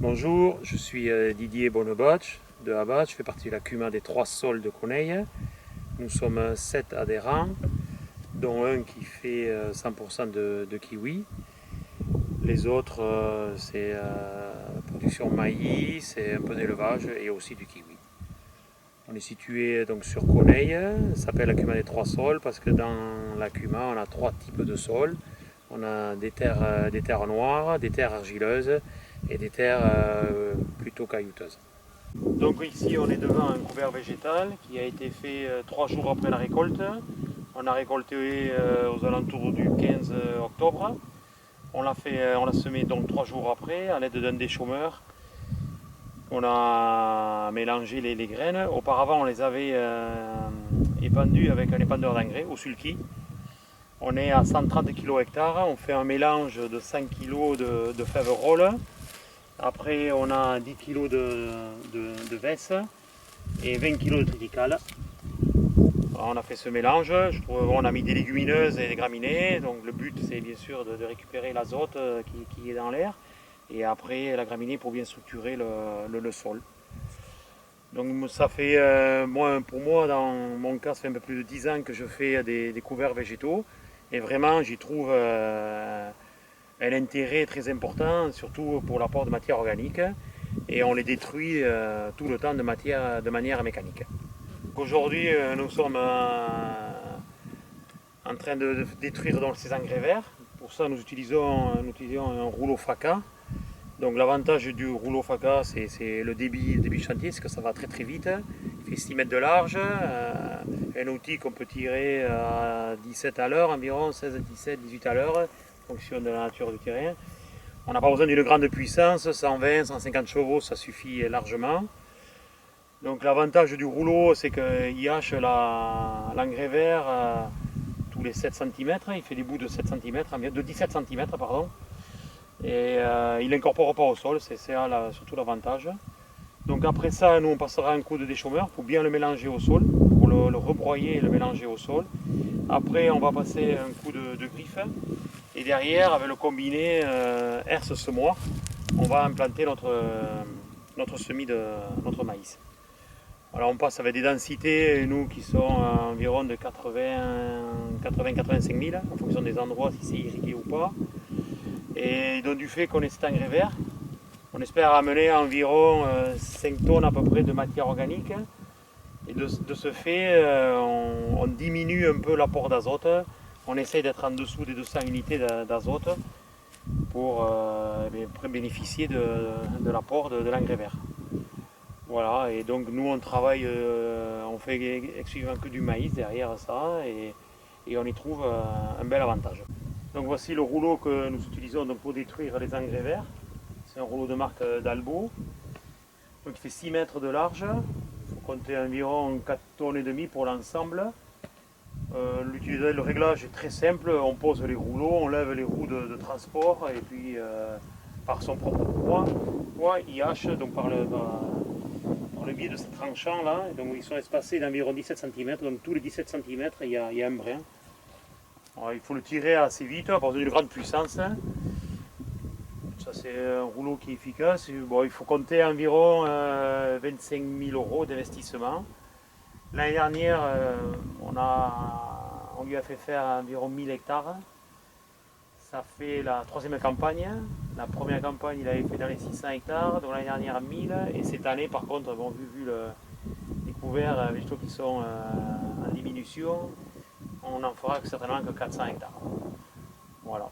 Bonjour, je suis Didier Bonnebotch de Abat, je fais partie de la CUMA des 3 sols de Coneille. Nous sommes 7 adhérents, dont un qui fait 100% de kiwi. Les autres, c'est production maïs, et un peu d'élevage et aussi du kiwi. On est situé donc sur Coneille, ça s'appelle la CUMA des 3 sols parce que dans la CUMA on a 3 types de sols. On a des terres noires, des terres argileuses et des terres plutôt caillouteuses. Donc ici on est devant un couvert végétal qui a été fait 3 jours après la récolte. On a récolté aux alentours du 15 octobre. On l'a semé donc 3 jours après à l'aide d'un déchaumeur. On a mélangé les graines. Auparavant on les avait épandues avec un épandeur d'engrais au sulky. On est à 130 kg hectare, on fait un mélange de 5 kg de fèves roll. Après on a 10 kg de vesse et 20 kg de triticale. On a fait ce mélange, on a mis des légumineuses et des graminées, donc le but c'est bien sûr de récupérer l'azote qui est dans l'air et après la graminée pour bien structurer le sol. Donc ça fait, pour moi dans mon cas, ça fait un peu plus de 10 ans que je fais des couverts végétaux. Et vraiment, j'y trouve un intérêt très important, surtout pour l'apport de matière organique. Et on les détruit tout le temps de manière mécanique. Aujourd'hui, nous sommes en train de détruire donc, ces engrais verts. Pour ça, nous utilisons un rouleau FACA. Donc l'avantage du rouleau FACA, c'est le débit chantier, c'est que ça va très très vite. Il fait 6 mètres de large, un outil qu'on peut tirer à 17 à l'heure, environ 16, 17, 18 à l'heure, en fonction de la nature du terrain. On n'a pas besoin d'une grande puissance, 120, 150 chevaux, ça suffit largement. Donc l'avantage du rouleau, c'est qu'il hache l'engrais vert tous les 7 cm, il fait des bouts de 7 cm, de 17 cm pardon. Et il n'incorpore pas au sol, c'est surtout l'avantage. Donc après ça, nous on passera un coup de déchaumeur pour bien le mélanger au sol, pour le rebroyer et le mélanger au sol. Après on va passer un coup de griffe et derrière avec le combiné herse semoir, on va implanter notre semis de notre maïs. Alors on passe avec des densités, nous qui sont environ de 80-85 000 en fonction des endroits si c'est irrigué ou pas. Et donc du fait qu'on est cet engrais vert, on espère amener environ 5 tonnes à peu près de matière organique. Et de ce fait, on diminue un peu l'apport d'azote. On essaye d'être en dessous des 200 unités d'azote pour bénéficier de l'apport de l'engrais vert. Voilà, et donc nous on travaille, on fait exclusivement que du maïs derrière ça et on y trouve un bel avantage. Donc voici le rouleau que nous utilisons donc, pour détruire les engrais verts. C'est un rouleau de marque Dalbo. Donc il fait 6 mètres de large. Il faut compter environ 4 tonnes et demie pour l'ensemble. Le réglage est très simple. On pose les rouleaux, on lève les roues de transport et puis par son propre poids, il hache donc par le biais de ce tranchant là. Donc ils sont espacés d'environ 17 cm. Donc tous les 17 cm, il y a un brin. Alors, il faut le tirer assez vite, pas besoin d'une grande puissance. Ça c'est un rouleau qui est efficace. Bon, il faut compter environ 25 000 euros d'investissement. L'année dernière, on lui a fait faire environ 1000 hectares. Ça fait la 3e campagne. La première campagne, il avait fait dans les 600 hectares, donc l'année dernière 1000. Et cette année, par contre, bon, vu les couverts végétaux qui sont en diminution, on n'en fera certainement que 400 hectares. Voilà.